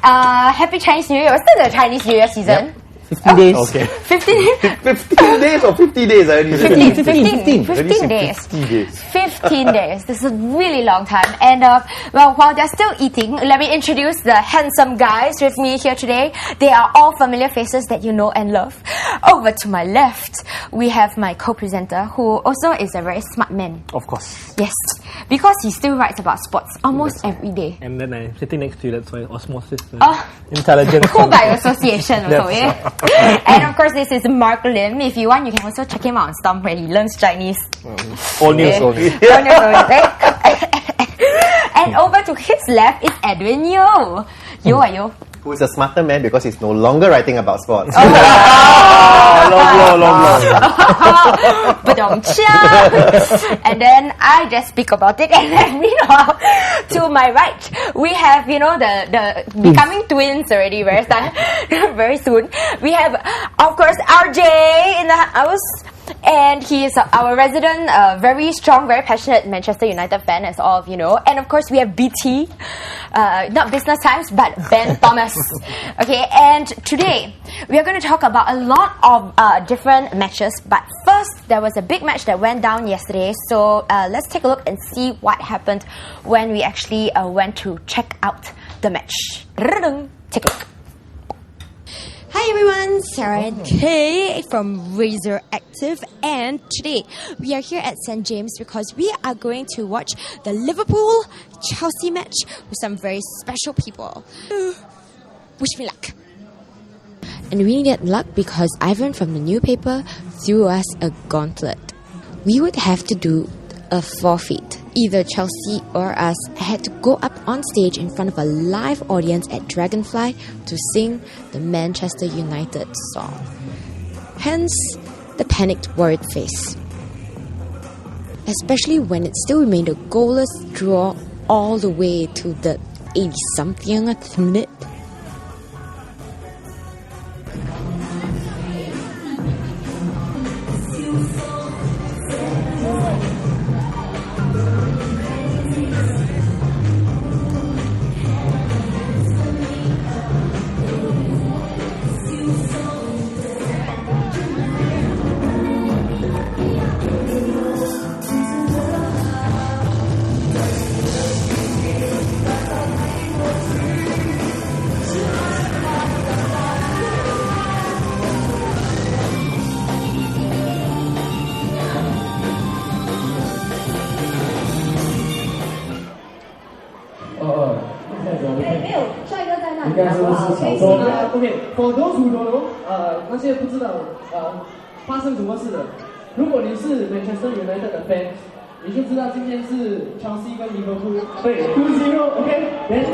Happy Chinese New Year. We're still the Chinese New Year season. Yep. 15 days. Okay. 15 days or 50 days? 15 days. 15 days. 15 days. This is a really long time. And well, while they're still eating, let me introduce the handsome guys with me here today. They are all familiar faces that you know and love. Over to my left, we have my co-presenter, who also is a very smart man. Of course. Yes, because he still writes about sports almost every day. And then I'm sitting next to you, that's why osmosis. Oh, intelligence. Cool by association also, yeah. And of course, this is Marc Lim. If you want, you can also check him out on Stomp where he learns Chinese. All news only. All news only, right? And over to his left is Edwin Yeo. Yo. Who is a smarter man because he's no longer writing about sports. Long blow. And then I just speak about it. And then meanwhile, to my right, we have, you know, the becoming twins already very soon. We have, of course, RJ in the house. And he is our resident, very strong, very passionate Manchester United fan, as all of you know. And of course, we have BT, not Business Times, but Ben Thomas. Okay, and today we are going to talk about a lot of different matches. But first, there was a big match that went down yesterday. So let's take a look and see what happened when we actually went to check out the match. Take a look. Hi everyone, Sara and Kay from Razor Active, and today we are here at St. James because we are going to watch the Liverpool-Chelsea match with some very special people. Wish me luck. And we needed luck because Ivan from the newspaper threw us a gauntlet. We would have to do a forfeit. Either Chelsea or us had to go up on stage in front of a live audience at Dragonfly to sing the Manchester United song. Hence, the panicked, worried face. Especially when it still remained a goalless draw all the way to the 80-somethingth minute. Okay, for those who don't know, 那些不知道发生什么事的，如果你是 Manchester United 的 fan， 你就知道今天是 Chelsea 跟 Liverpool 对 2-0 ，OK， then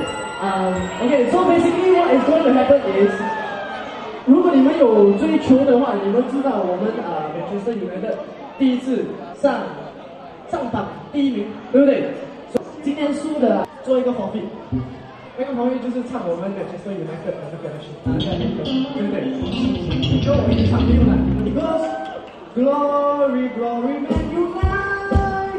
okay, so basically what is going to happen is， 如果你们有追球的话，你们知道我们Manchester United 第一次上榜第一名，对不对？今天输的做一个 forfeit。那个朋友就是唱我们的 Manchester United 的那个对不对？就我们一场没有了。Because glory, glory, Man United,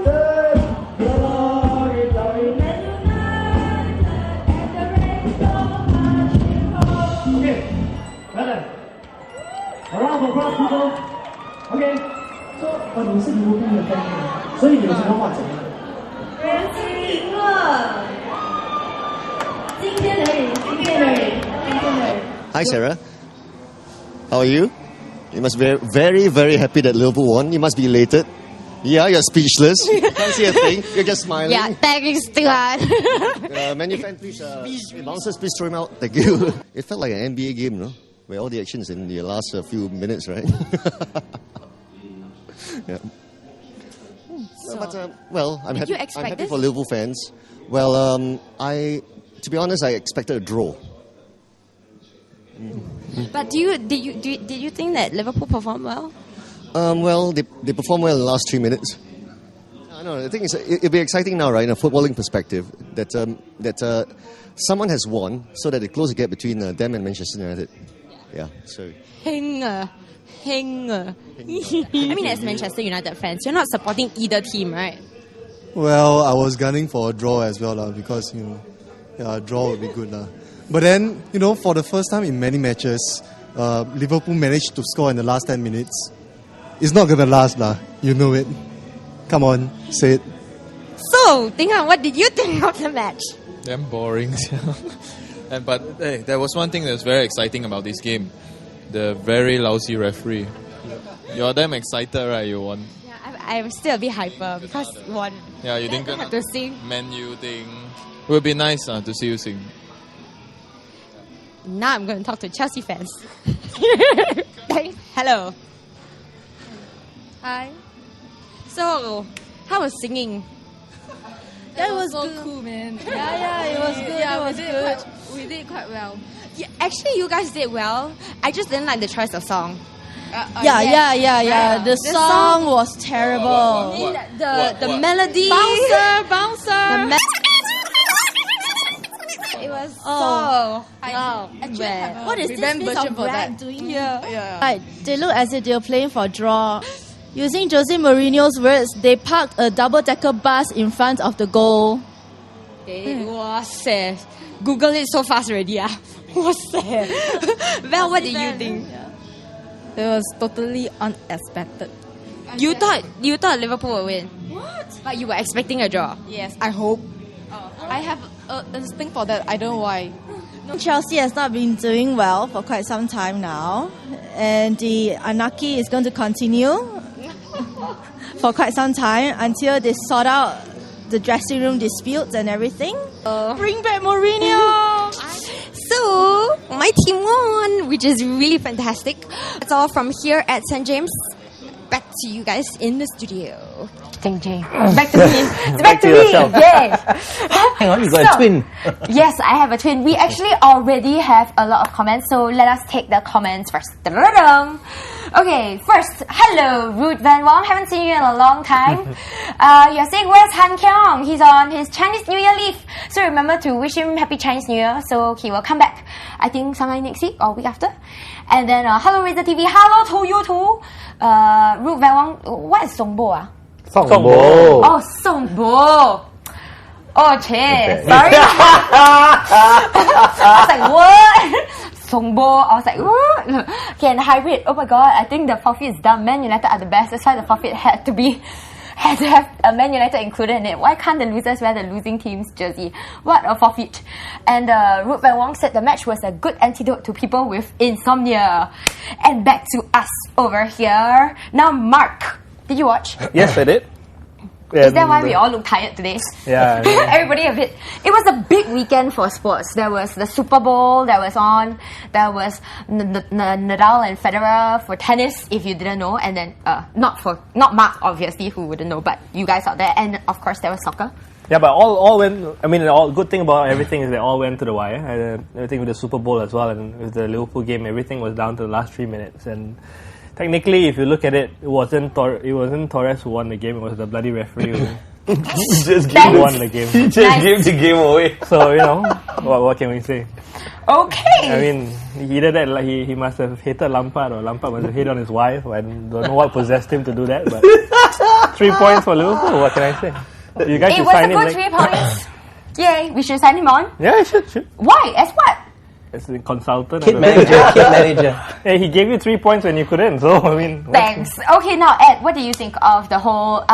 glory, glory, Man United, and the rain so much before. Okay, well done. A round of applause, people. Okay, so 你是利物浦的 fan， 所以你有什么话讲吗？人家赢了。Hi Sarah, how are you? You must be very, very happy that Liverpool won. You must be elated. Yeah, you're speechless. You can't see a thing. You're just smiling. Yeah, thanks too hard. Man U fan, please, bouncers, please throw him out. Thank you. It felt like an NBA game, no? Where all the action is in the last few minutes, right? Yeah. So, well, I'm happy. I'm happy for Liverpool fans. Well, to be honest, I expected a draw. But did you think that Liverpool performed well? Well, they performed well in the last 3 minutes. I know. The thing is, it'll be exciting now, right? In a footballing perspective, that someone has won, so that it close the gap between them and Manchester United. Yeah. So. Hinger. I mean, as Manchester United fans, you're not supporting either team, right? Well, I was gunning for a draw as well, because a draw would be good. But then, for the first time in many matches, Liverpool managed to score in the last 10 minutes. It's not going to last, lah. You know it. Come on, say it. So, Ting-Han, what did you think of the match? Damn boring. But hey, there was one thing that was very exciting about this game. The very lousy referee. You're damn excited, right? You won. Yeah, I'm still a bit hyper because won. Yeah, you didn't have to sing. Man U thing. It would be nice to see you sing. Now I'm going to talk to Chelsea fans. Hello. Hi. So, how was singing? That was so cool, man. Yeah, it was good. Yeah, it was good. We did quite well. Yeah, actually, you guys did well. I just didn't like the choice of song. Yeah. The song was terrible. The melody. Bouncer. It was so bad. What is this piece of rap doing here? Yeah. Right, they look as if they're playing for draw. Using Jose Mourinho's words, they parked a double-decker bus in front of the goal. Google it so fast already. What's that? Well, what did you think? It was totally unexpected. You thought Liverpool would win? What? But you were expecting a draw? Yes, I hope. I have an instinct for that. I don't know why. Chelsea has not been doing well for quite some time now, and the anarchy is going to continue for quite some time until they sort out the dressing room disputes and everything. Bring back Mourinho! So, my team won, which is really fantastic. That's all from here at St. James. Back to you guys in the studio. St. James. Back to me. It's back to me. Yay. Hang on, you got a twin. Yes, I have a twin. We actually already have a lot of comments, so let us take the comments first. Okay, first, hello, Ruth Van Wong. Haven't seen you in a long time. You're saying, where's Han Kyung? He's on his Chinese New Year leave. So remember to wish him Happy Chinese New Year, so he will come back, I think, sometime next week or week after. And then, hello, RazorTV. Hello to you too. Ruth Van Wong, what is Songbo? Songbo. Oh, Songbo. Oh, shit. Sorry. I was like, what? Songbo. I was like, what? Okay, and hybrid. Oh my god, I think the forfeit is done. Man United are the best. That's why the forfeit had to have a Man United included in it. Why can't the losers wear the losing team's jersey? What a forfeit. And Ruth Van Wong said the match was a good antidote to people with insomnia. And back to us over here. Now, Marc, did you watch? Yes, I did. Is that why we all look tired today? Yeah. Everybody a bit. It was a big weekend for sports. There was the Super Bowl that was on. There was Nadal and Federer for tennis, if you didn't know. And then, not Marc, obviously, who wouldn't know, but you guys out there. And of course, there was soccer. Yeah, but all went. I mean, the good thing about everything is they all went to the wire. Everything with the Super Bowl as well, and with the Liverpool game, everything was down to the last 3 minutes. And technically, if you look at it, it wasn't Torres who won the game. It was the bloody referee who won the game. He just gave the game away. So what can we say? Okay. I mean, he did that. Like he must have hated Lampard, or Lampard must have hit on his wife. I don't know what possessed him to do that. But 3 points for Liverpool. What can I say? You guys should sign him. It was a good 3 points. Yay! We should sign him on. Yeah, should. Why? As what? As a consultant. Kid manager. Hey, he gave you 3 points when you couldn't. So I mean. Thanks. Okay, now Ed, what do you think of the whole?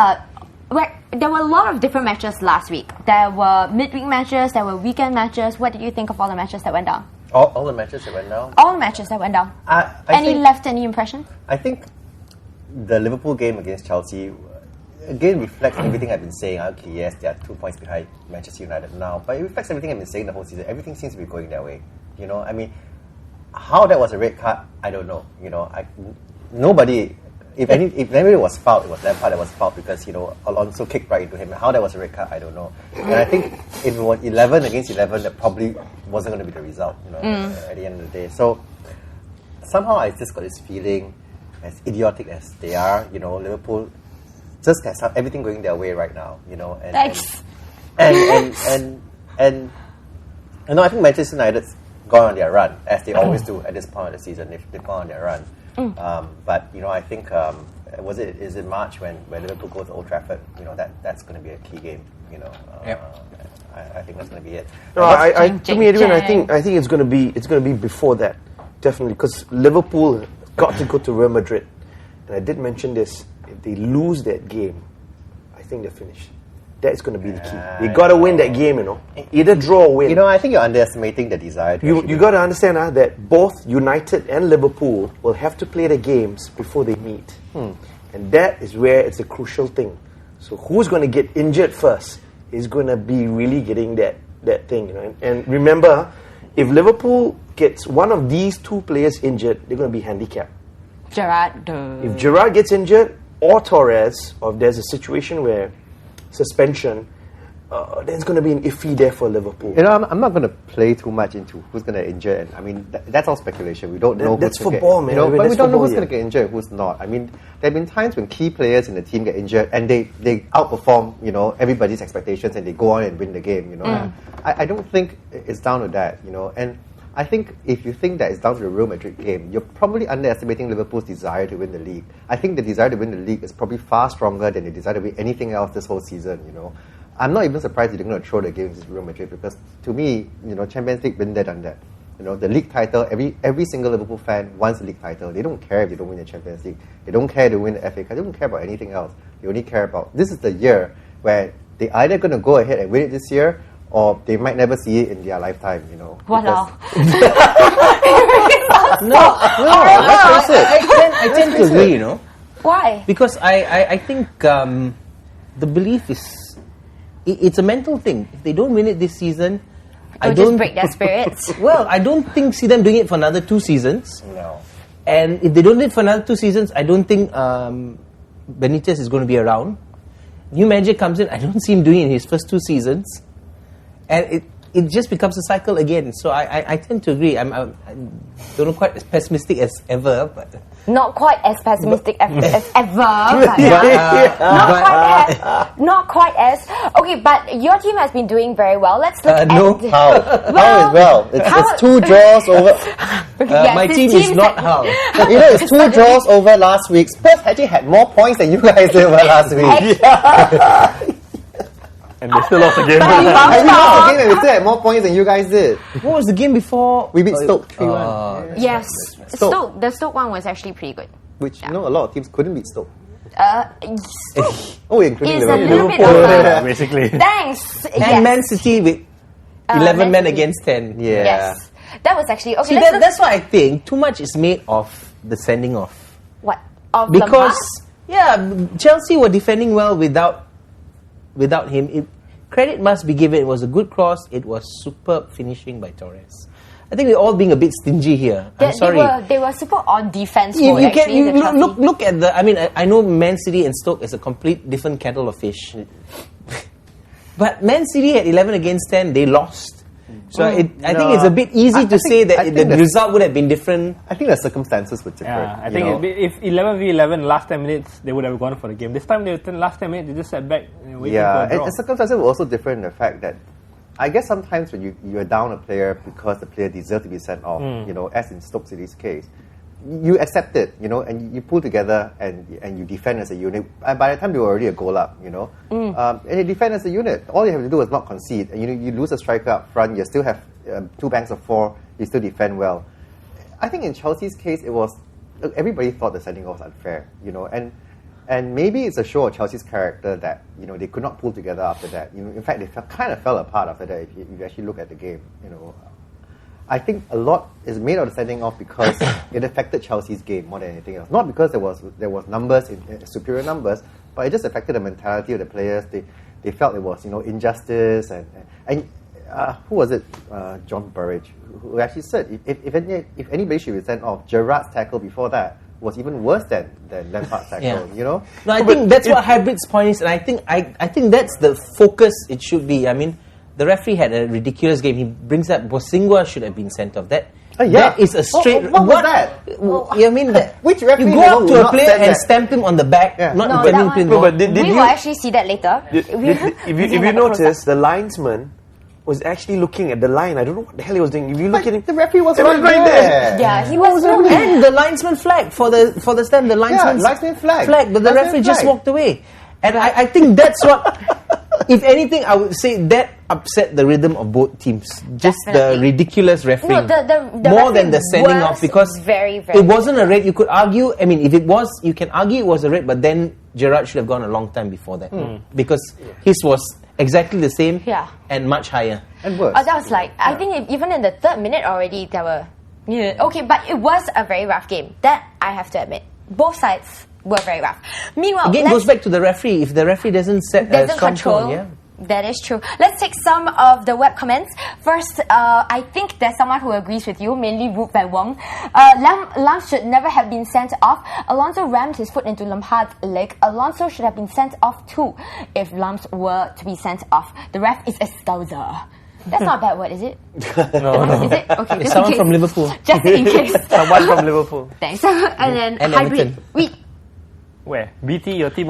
There were a lot of different matches last week. There were midweek matches. There were weekend matches. What did you think of all the matches that went down? All the matches that went down? All the matches that went down. Left any impression? I think the Liverpool game against Chelsea, again, reflects everything I've been saying. Okay, yes, they are 2 points behind Manchester United now, but it reflects everything I've been saying the whole season. Everything seems to be going their way. You know, I mean, how that was a red card, I don't know. You know, nobody... If anybody was fouled, it was Lampard that was fouled because, you know, Alonso kicked right into him. How that was a red card, I don't know. And I think if it was 11 against 11, that probably wasn't going to be the result, you know, at the end of the day. So, somehow I just got this feeling, as idiotic as they are, you know, Liverpool just has everything going their way right now, you know. Thanks. And I think Manchester United's gone on their run, as they always do at this point of the season. They've gone on their run. But you know, I think is it March when Liverpool goes to Old Trafford? You know, that's going to be a key game. You know, I think that's going to be it. No, to me, Edwin, I think it's going to be before that, definitely, because Liverpool got to go to Real Madrid, and I did mention this. If they lose that game, I think they're finished. That's going to be the key. They got to win that game, either draw or win. I think you're underestimating the desire. You got to understand that both United and Liverpool will have to play the games before they meet, and that is where it's a crucial thing. So who's going to get injured first is going to be really getting that thing. And remember, if Liverpool gets one of these two players injured, they're going to be handicapped. Gerrard. If Gerrard gets injured, or Torres, or if there's a situation where suspension, then it's going to be an iffy there for Liverpool. I'm not going to play too much into who's going to injure. And I mean, that's all speculation. We don't know. That's football, man. But we don't know who's going to get injured, who's not. I mean, there have been times when key players in the team get injured and they outperform, everybody's expectations and they go on and win the game. I don't think it's down to that. And I think if you think that it's down to the Real Madrid game, you're probably underestimating Liverpool's desire to win the league. I think the desire to win the league is probably far stronger than the desire to win anything else this whole season. I'm not even surprised they're going to throw the game against Real Madrid because, to me, Champions League, been there, done that. The league title, every single Liverpool fan wants the league title. They don't care if they don't win the Champions League. They don't care if they win the FA Cup. They don't care about anything else. They only care about, this is the year where they're either going to go ahead and win it this year or they might never see it in their lifetime, Wow. I tend to agree, Why? Because I think the belief is, it's a mental thing. If they don't win it this season, I don't just break their spirits. Well, I don't see them doing it for another 2 seasons. No. And if they don't do it for another 2 seasons, I don't think Benitez is going to be around. New manager comes in, I don't see him doing it in his first 2 seasons. And it just becomes a cycle again. So I tend to agree. I don't know, quite as pessimistic as ever, but Not quite as pessimistic as ever. Not quite as. Okay, but your team has been doing very well. Let's look at how is well? It's 2 draws over. Yes, my team is not how. It's 2 draws over last week. Spurs actually had more points than you guys did over last week. And they still lost the game. We lost the game and we still had more points than you guys did. What was the game before? We beat Stoke 3-1. Yes, Stoke. The Stoke one was actually pretty good. Which, a lot of teams couldn't beat Stoke. Stoke including is Liverpool. a little bit of basically. Thanks. And Man City with 11 men against 10. Yeah. Yes. That was actually... Okay, See, that's why I think too much is made of the sending off. What? Of because, Chelsea were defending well without him. Credit must be given. It was a good cross. It was superb finishing by Torres. I think we're all being a bit stingy here. I'm sorry. They were super on defense. Look at the. I mean, I know Man City and Stoke is a complete different kettle of fish. But Man City had 11 against 10. They lost. So I think it's a bit easy to say that the result would have been different. I think the circumstances were different. Yeah, I think if 11v11 last 10 minutes, they would have gone for the game. This time, last 10 minutes, they just sat back and waited for a draw. And circumstances were also different in the fact that I guess sometimes when you're down a player because the player deserves to be sent off, as in Stoke City's case, you accept it, and you pull together and you defend as a unit. And by the time they were already a goal up, and you defend as a unit. All you have to do is not concede. And you lose a striker up front, you still have 2 banks of 4, you still defend well. I think in Chelsea's case, it was everybody thought the sending off was unfair, and maybe it's a show of Chelsea's character that they could not pull together after that. In fact, they kind of fell apart after that. If you actually look at the game, I think a lot is made of the sending off because it affected Chelsea's game more than anything else. Not because there was numbers, superior numbers, but it just affected the mentality of the players. They felt it was injustice and who was it? John Burridge, who actually said if anybody should be sent off, Gerrard's tackle before that was even worse than Lampard's tackle. No, I think that's what Hybrid's point is, and I think that's the focus it should be. I mean, the referee had a ridiculous game. He brings up Bosingwa should have been sent off. That is a straight. What was that? I mean, which referee you go up to a player and stamp him on the back, not defending him. But did we you will actually see that later. If you notice, the linesman was actually looking at the line. I don't know what the hell he was doing. If you look at it, the referee was right there. Yeah, he was no and the linesman flagged for the stamp. The linesman flagged, but the referee just walked away. And I think that's what if anything, I would say that upset the rhythm of both teams. Just Definitely. the ridiculous refereeing. No, the more referee than the sending was off, because very, very it wasn't a red. You could argue. I mean, if it was, you can argue it was a red, but then Gerrard should have gone a long time before that because his was exactly the same and much higher. And worse. That was like, I think even in the 3rd minute already, there were... Okay, but it was a very rough game. That I have to admit. Both sides were very rough. Meanwhile, Again, goes back to the referee. If the referee doesn't set a strong tone, that is true. Let's take some of the web comments. First, I think there's someone who agrees with you, mainly Root by Wong. Lam should never have been sent off. Alonso rammed his foot into Lampard's leg. Alonso should have been sent off too if Lams were to be sent off. The ref is a scouser. That's not a bad word, is it? No. Is it? Okay, it's someone from Liverpool. Just in case. Someone from Liverpool. Thanks. And then And hybrid. Everton. Where? BT, your team,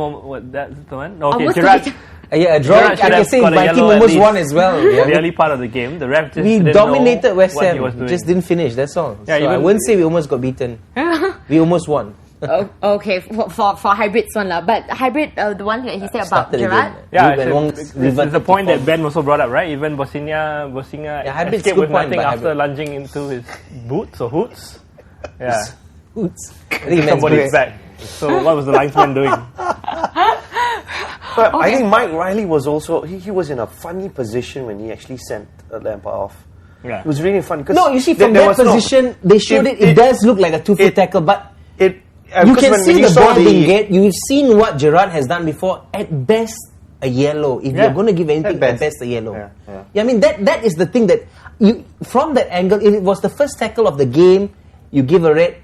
that's the one? No, okay, Almost Gerrard. Yeah, a draw. Gerrard I should can have say got a my team yellow at almost least. won as well. The early part of the game, the ref just We didn't dominated know West what he was Ham. doing. Just didn't finish. That's all. Yeah, so I even- wouldn't say we almost got beaten. We almost won. Okay, for hybrid's one lah. But hybrid, the one that he said about Started Gerrard. again. Yeah, Ruben Wong it's reverted the to point that form. Ben also brought up, right? Even Bosnia Yeah, Hybrid's escaped good with point, nothing but after Hybrid- lunging into his boots or hoots. Yeah, Oops. I think he meant somebody's boots. back. So what was the linesman doing? But I think Mike Riley was also he was in a funny position when he actually sent Lampard off. Yeah. It was really fun. No, you see, from there that was no- position, they showed it. It does look like a 2-foot tackle, but It you because can when see you the saw ball being get. You've seen what Gerrard has done before. At best, a yellow. If Yeah. you're going to give anything, At at best a yellow. Yeah. I mean, that is the thing that you from that angle. If it was the first tackle of the game, you give a red,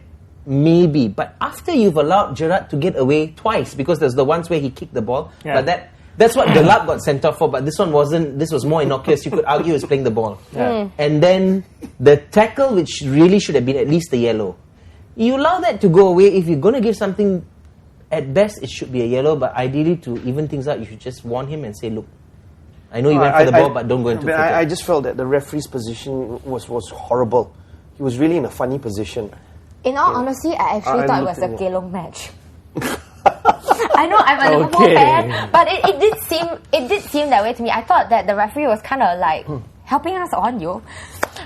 maybe. But after you've allowed Gerrard to get away twice, because there's the ones where he kicked the ball, Yeah. but that's what Delap got sent off for. But this one wasn't. This was more innocuous. You could argue he was playing the ball. And then the tackle, which really should have been at least a yellow. You allow that to go away. If you're going to give something, at best it should be a yellow. But ideally, to even things out, you should just warn him and say, "Look, I know you went for the ball, but don't go into." I just felt that the referee's position was horrible. He was really in a funny position. In all honesty, I actually I thought it was a looked Kelong match. I know I'm a Liverpool fan, but it did seem that way to me. I thought that the referee was kind of like helping us on, yo.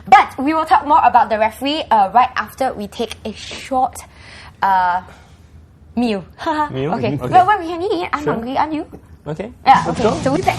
But we will talk more about the referee right after we take a short meal. Meal? Okay. Okay. Well, we can eat. I'm hungry, aren't you? Okay. Yeah. Okay. So we're back.